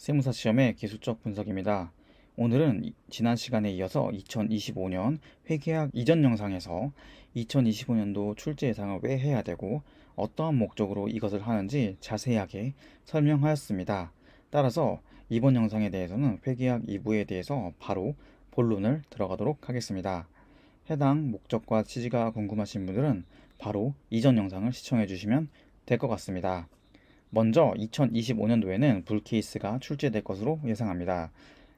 세무사 시험의 기술적 분석입니다. 오늘은 지난 시간에 이어서 2025년 회계학 이전 영상에서 2025년도 출제 예상을 왜 해야 되고 어떠한 목적으로 이것을 하는지 자세하게 설명하였습니다. 따라서 이번 영상에 대해서는 회계학 2부에 대해서 바로 본론을 들어가도록 하겠습니다. 해당 목적과 취지가 궁금하신 분들은 바로 이전 영상을 시청해 주시면 될 것 같습니다. 먼저 2025년도에는 불케이스가 출제될 것으로 예상합니다.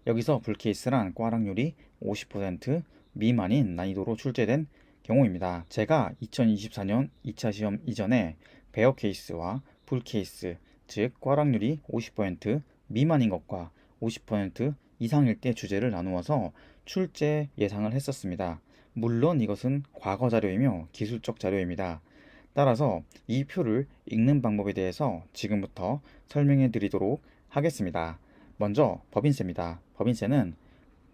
여기서 불케이스란 꽈락률이 50% 미만인 난이도로 출제된 경우입니다. 제가 2024년 2차 시험 이전에 베어 케이스와 불케이스, 즉 꽈락률이 50% 미만인 것과 50% 이상일 때 주제를 나누어서 출제 예상을 했었습니다. 물론 이것은 과거 자료이며 기술적 자료입니다. 따라서 이 표를 읽는 방법에 대해서 지금부터 설명해 드리도록 하겠습니다. 먼저 법인세입니다. 법인세는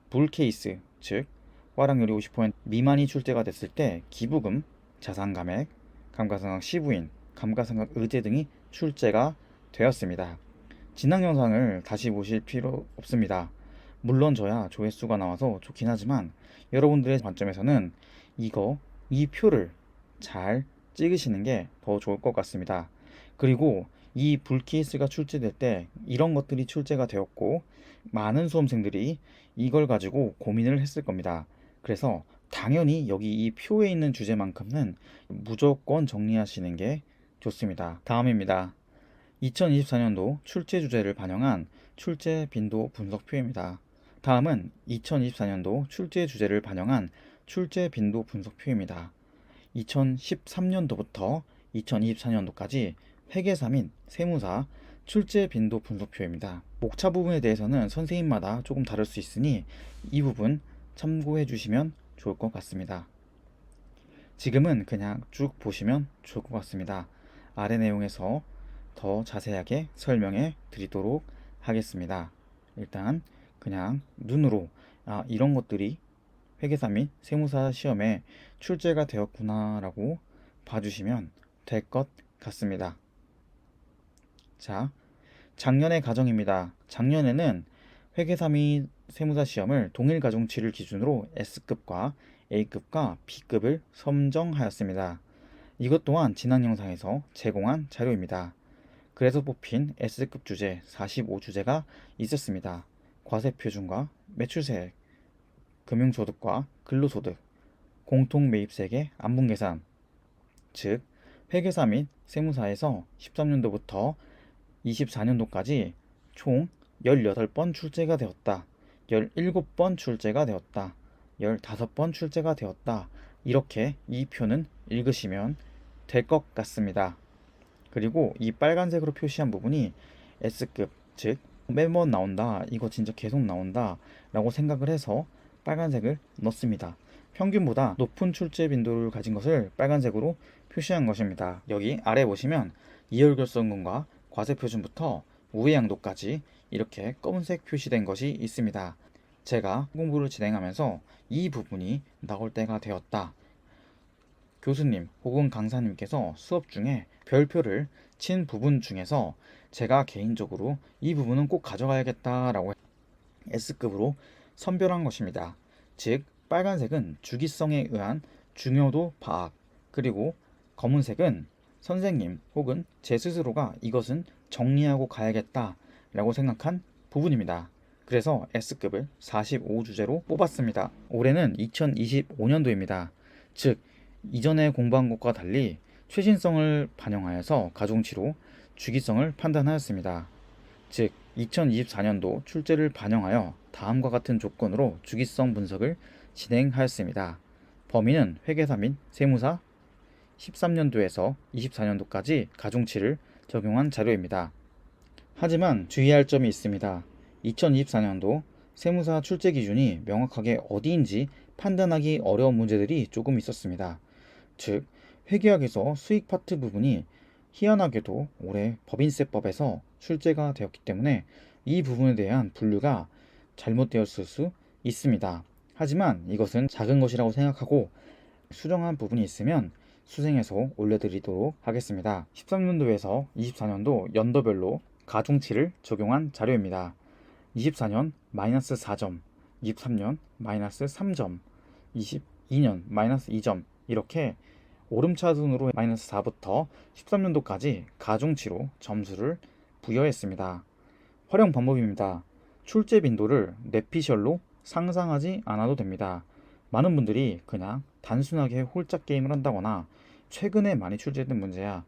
불케이스, 즉 활용률이 50% 미만이 출제가 됐을 때 기부금, 자산감액, 감가상각 시부인, 감가상각 의제 등이 출제가 되었습니다. 지난 영상을 다시 보실 필요 없습니다. 물론 저야 조회수가 나와서 좋긴 하지만 여러분들의 관점에서는 이 표를 잘 찍으시는 게 더 좋을 것 같습니다. 그리고 이 불케이스가 출제될 때 이런 것들이 출제가 되었고 많은 수험생들이 이걸 가지고 고민을 했을 겁니다. 그래서 당연히 여기 이 표에 있는 주제만큼은 무조건 정리하시는 게 좋습니다. 다음입니다. 2024년도 출제 주제를 반영한 출제 빈도 분석표입니다. 다음은 2024년도 출제 주제를 반영한 출제 빈도 분석표입니다. 2013년도부터 2024년도까지 회계사 및 세무사 출제 빈도 분석표입니다. 목차 부분에 대해서는 선생님마다 조금 다를 수 있으니 이 부분 참고해 주시면 좋을 것 같습니다. 지금은 그냥 쭉 보시면 좋을 것 같습니다. 아래 내용에서 더 자세하게 설명해 드리도록 하겠습니다. 일단 그냥 눈으로 이런 것들이 회계사 및 세무사 시험에 출제가 되었구나 라고 봐주시면 될 것 같습니다. 자, 작년의 가정입니다. 작년에는 회계사 및 세무사 시험을 동일 가중치를 기준으로 S급과 A급과 B급을 선정하였습니다. 이것 또한 지난 영상에서 제공한 자료입니다. 그래서 뽑힌 S급 주제 45주제가 있었습니다. 과세표준과 매출세액, 금융소득과 근로소득, 공통매입세액의 안분계산, 즉 회계사 및 세무사에서 13년도부터 24년도까지 총 18번 출제가 되었다, 17번 출제가 되었다, 15번 출제가 되었다. 이렇게 이 표는 읽으시면 될 것 같습니다. 그리고 이 빨간색으로 표시한 부분이 S급, 즉 매번 나온다, 이거 진짜 계속 나온다 라고 생각을 해서 빨간색을 넣습니다. 평균보다 높은 출제 빈도를 가진 것을 빨간색으로 표시한 것입니다. 여기 아래 보시면 이월결손금과 과세표준부터 우회양도까지 이렇게 검은색 표시된 것이 있습니다. 제가 공부를 진행하면서 이 부분이 나올 때가 되었다, 교수님 혹은 강사님께서 수업 중에 별표를 친 부분 중에서 제가 개인적으로 이 부분은 꼭 가져가야겠다라고 S급으로 선별한 것입니다. 즉 빨간색은 주기성에 의한 중요도 파악, 그리고 검은색은 선생님 혹은 제 스스로가 이것은 정리하고 가야겠다 라고 생각한 부분입니다. 그래서 S급을 45주제로 뽑았습니다. 올해는 2025년도입니다. 즉 이전에 공부한 것과 달리 최신성을 반영하여서 가중치로 주기성을 판단하였습니다. 즉 2024년도 출제를 반영하여 다음과 같은 조건으로 주기성 분석을 진행하였습니다. 범위는 회계사 및 세무사 13년도에서 24년도까지 가중치를 적용한 자료입니다. 하지만 주의할 점이 있습니다. 2024년도 세무사 출제 기준이 명확하게 어디인지 판단하기 어려운 문제들이 조금 있었습니다. 즉 회계학에서 수익 파트 부분이 희한하게도 올해 법인세법에서 출제가 되었기 때문에 이 부분에 대한 분류가 잘못되었을 수 있습니다. 하지만 이것은 작은 것이라고 생각하고 수정한 부분이 있으면 수정해서 올려드리도록 하겠습니다. 13년도에서 24년도 연도별로 가중치를 적용한 자료입니다. 24년 마이너스 4점, 23년 마이너스 3점, 22년 마이너스 2점, 이렇게 오름차순으로 마이너스 4부터 13년도까지 가중치로 점수를 부여했습니다. 활용 방법입니다. 출제 빈도를 뇌피셜로 상상하지 않아도 됩니다. 많은 분들이 그냥 단순하게 홀짝 게임을 한다거나 최근에 많이 출제된 문제야,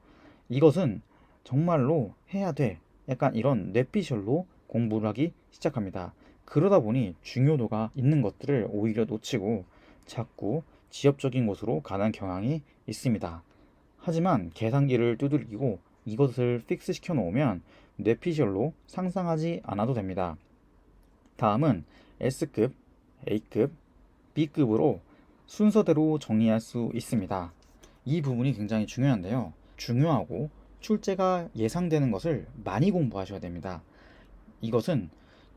이것은 정말로 해야 돼, 약간 이런 뇌피셜로 공부를 하기 시작합니다. 그러다 보니 중요도가 있는 것들을 오히려 놓치고 자꾸 지엽적인 곳으로 가는 경향이 있습니다. 하지만 계산기를 두들기고 이것을 픽스 시켜 놓으면 뇌피셜로 상상하지 않아도 됩니다. 다음은 S급, A급, B급으로 순서대로 정리할 수 있습니다. 이 부분이 굉장히 중요한데요. 중요하고 출제가 예상되는 것을 많이 공부하셔야 됩니다. 이것은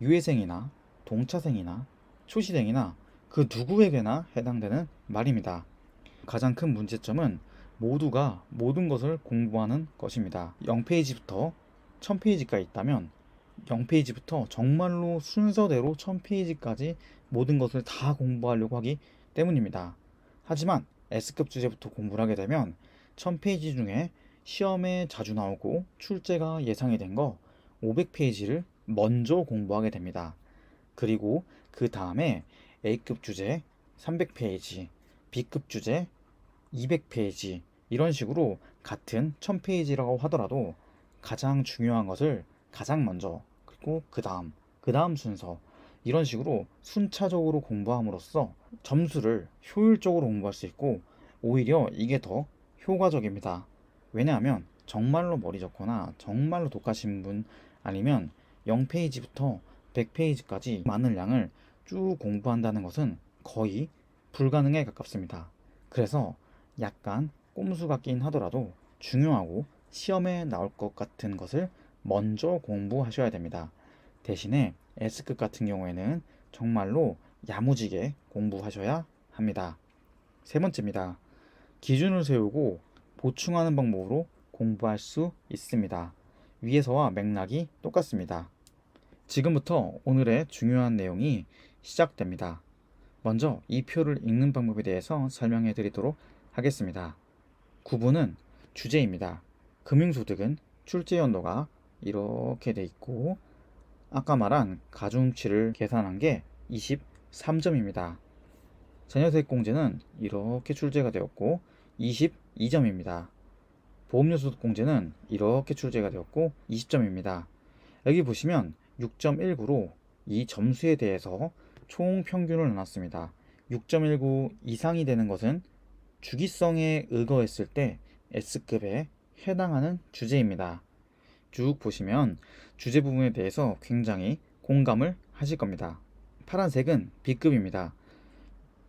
유예생이나 동차생이나 초시생이나 그 누구에게나 해당되는 말입니다. 가장 큰 문제점은 모두가 모든 것을 공부하는 것입니다. 0페이지부터 1000페이지까지 있다면 0페이지부터 정말로 순서대로 1000페이지까지 모든 것을 다 공부하려고 하기 때문입니다. 하지만 S급 주제부터 공부를 하게 되면 1000페이지 중에 시험에 자주 나오고 출제가 예상이 된 거 500페이지를 먼저 공부하게 됩니다. 그리고 그 다음에 A급 주제 300페이지, B급 주제 200페이지, 이런 식으로 같은 1000페이지라고 하더라도 가장 중요한 것을 가장 먼저, 그리고 그 다음 순서, 이런 식으로 순차적으로 공부함으로써 점수를 효율적으로 공부할 수 있고 오히려 이게 더 효과적입니다. 왜냐하면 정말로 머리 좋거나 정말로 독하신 분, 아니면 0페이지부터 100페이지까지 많은 양을 쭉 공부한다는 것은 거의 불가능에 가깝습니다. 그래서 약간 꼼수 같긴 하더라도 중요하고 시험에 나올 것 같은 것을 먼저 공부하셔야 됩니다. 대신에 S급 같은 경우에는 정말로 야무지게 공부하셔야 합니다. 세 번째입니다. 기준을 세우고 보충하는 방법으로 공부할 수 있습니다. 위에서와 맥락이 똑같습니다. 지금부터 오늘의 중요한 내용이 시작됩니다. 먼저 이 표를 읽는 방법에 대해서 설명해 드리도록 하겠습니다. 구분은 주제입니다. 금융소득은 출제 연도가 이렇게 돼 있고 아까 말한 가중치를 계산한 게 23점입니다. 자녀세액공제는 이렇게 출제가 되었고 22점입니다. 보험료소득공제는 이렇게 출제가 되었고 20점입니다. 여기 보시면 6.19로 이 점수에 대해서 총 평균을 나눴습니다. 6.19 이상이 되는 것은 주기성에 의거했을 때 S급에 해당하는 주제입니다. 쭉 보시면 주제 부분에 대해서 굉장히 공감을 하실 겁니다. 파란색은 B급입니다.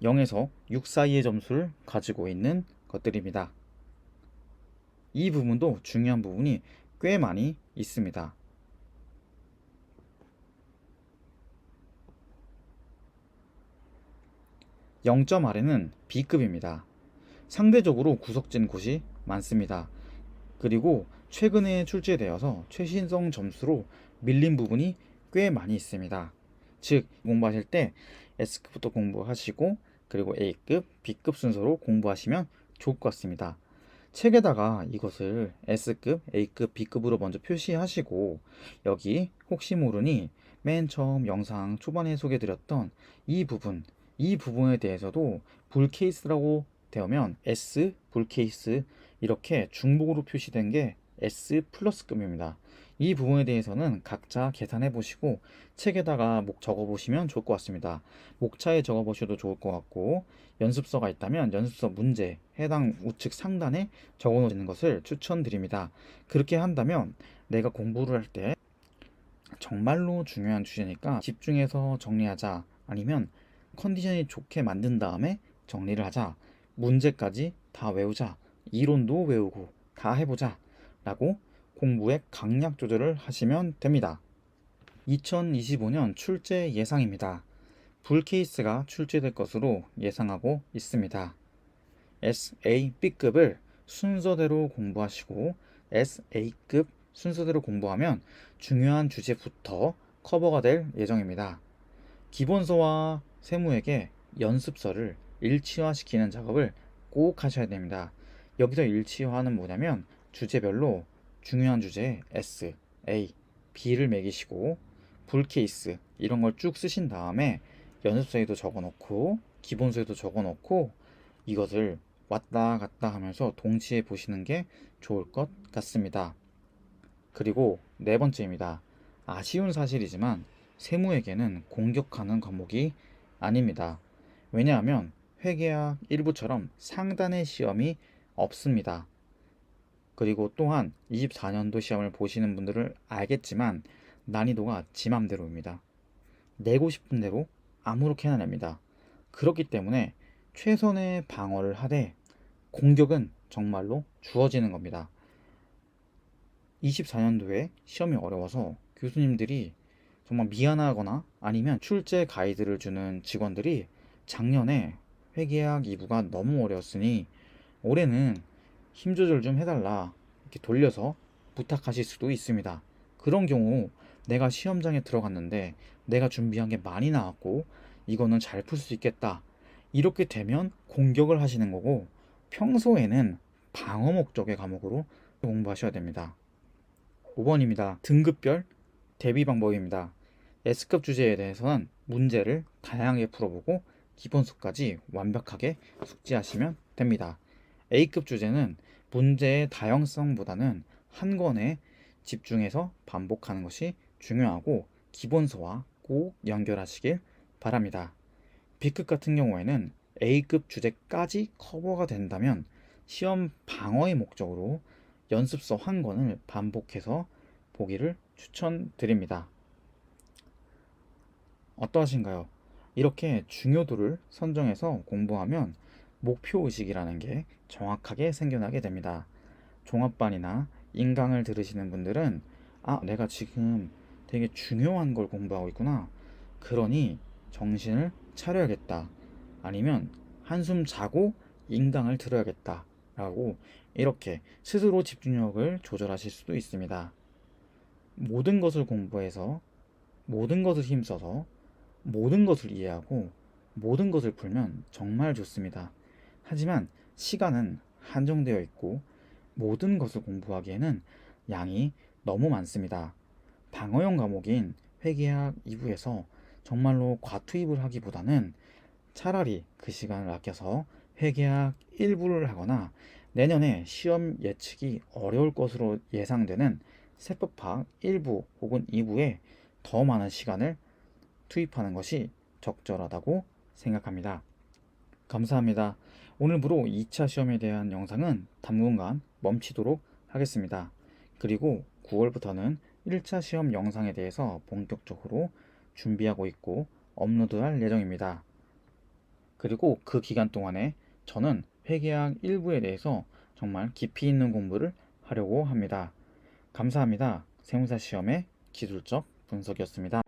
0에서 6 사이의 점수를 가지고 있는 것들입니다. 이 부분도 중요한 부분이 꽤 많이 있습니다. 0점 아래는 B급입니다. 상대적으로 구석진 곳이 많습니다. 그리고 최근에 출제되어서 최신성 점수로 밀린 부분이 꽤 많이 있습니다. 즉 공부하실 때 S급부터 공부하시고 그리고 A급, B급 순서로 공부하시면 좋을 것 같습니다. 책에다가 이것을 S급, A급, B급으로 먼저 표시하시고 여기 혹시 모르니 맨 처음 영상 초반에 소개드렸던 이 부분에 대해서도 불 케이스라고 되면 S, 불 케이스, 이렇게 중복으로 표시된 게 S 플러스급입니다. 이 부분에 대해서는 각자 계산해 보시고 책에다가 적어 보시면 좋을 것 같습니다. 목차에 적어 보셔도 좋을 것 같고 연습서가 있다면 연습서 문제 해당 우측 상단에 적어 놓는 것을 추천드립니다. 그렇게 한다면 내가 공부를 할 때 정말로 중요한 주제니까 집중해서 정리하자, 아니면 컨디션이 좋게 만든 다음에 정리를 하자, 문제까지 다 외우자, 이론도 외우고 다 해보자 라고 공부의 강약 조절을 하시면 됩니다. 2025년 출제 예상입니다. 불 케이스가 출제될 것으로 예상하고 있습니다. SAB급을 순서대로 공부하시고 SA급 순서대로 공부하면 중요한 주제부터 커버가 될 예정입니다. 기본서와 세무에게 연습서를 일치화시키는 작업을 꼭 하셔야 됩니다. 여기서 일치화는 뭐냐면 주제별로 중요한 주제에 S, A, B를 매기시고 불 케이스 이런 걸 쭉 쓰신 다음에 연습서에도 적어놓고 기본서에도 적어놓고 이것을 왔다 갔다 하면서 동시에 보시는 게 좋을 것 같습니다. 그리고 네 번째입니다. 아쉬운 사실이지만 세무에게는 공격하는 과목이 아닙니다. 왜냐하면 회계학 1부처럼 상단의 시험이 없습니다. 그리고 또한 24년도 시험을 보시는 분들은 알겠지만 난이도가 지 맘대로입니다. 내고 싶은 대로 아무렇게나 냅니다. 그렇기 때문에 최선의 방어를 하되 공격은 정말로 주어지는 겁니다. 24년도에 시험이 어려워서 교수님들이 정말 미안하거나 아니면 출제 가이드를 주는 직원들이 작년에 회계학 2부가 너무 어려웠으니 올해는 힘 조절 좀 해달라 이렇게 돌려서 부탁하실 수도 있습니다. 그런 경우 내가 시험장에 들어갔는데 내가 준비한 게 많이 나왔고 이거는 잘 풀 수 있겠다. 이렇게 되면 공격을 하시는 거고 평소에는 방어 목적의 과목으로 공부하셔야 됩니다. 5번입니다. 등급별 대비 방법입니다. S급 주제에 대해서는 문제를 다양하게 풀어보고 기본수까지 완벽하게 숙지하시면 됩니다. A급 주제는 문제의 다양성보다는 한 권에 집중해서 반복하는 것이 중요하고 기본서와 꼭 연결하시길 바랍니다. B급 같은 경우에는 A급 주제까지 커버가 된다면 시험 방어의 목적으로 연습서 한 권을 반복해서 보기를 추천드립니다. 어떠하신가요? 이렇게 중요도를 선정해서 공부하면 목표의식이라는 게 정확하게 생겨나게 됩니다. 종합반이나 인강을 들으시는 분들은 내가 지금 되게 중요한 걸 공부하고 있구나. 그러니 정신을 차려야겠다. 아니면 한숨 자고 인강을 들어야겠다. 라고 이렇게 스스로 집중력을 조절하실 수도 있습니다. 모든 것을 공부해서 모든 것을 힘써서 모든 것을 이해하고 모든 것을 풀면 정말 좋습니다. 하지만 시간은 한정되어 있고 모든 것을 공부하기에는 양이 너무 많습니다. 방어형 과목인 회계학 2부에서 정말로 과투입을 하기보다는 차라리 그 시간을 아껴서 회계학 1부를 하거나 내년에 시험 예측이 어려울 것으로 예상되는 세법학 1부 혹은 2부에 더 많은 시간을 투입하는 것이 적절하다고 생각합니다. 감사합니다. 오늘부로 2차 시험에 대한 영상은 당분간 멈추도록 하겠습니다. 그리고 9월부터는 1차 시험 영상에 대해서 본격적으로 준비하고 있고 업로드할 예정입니다. 그리고 그 기간 동안에 저는 회계학 1부에 대해서 정말 깊이 있는 공부를 하려고 합니다. 감사합니다. 세무사 시험의 기술적 분석이었습니다.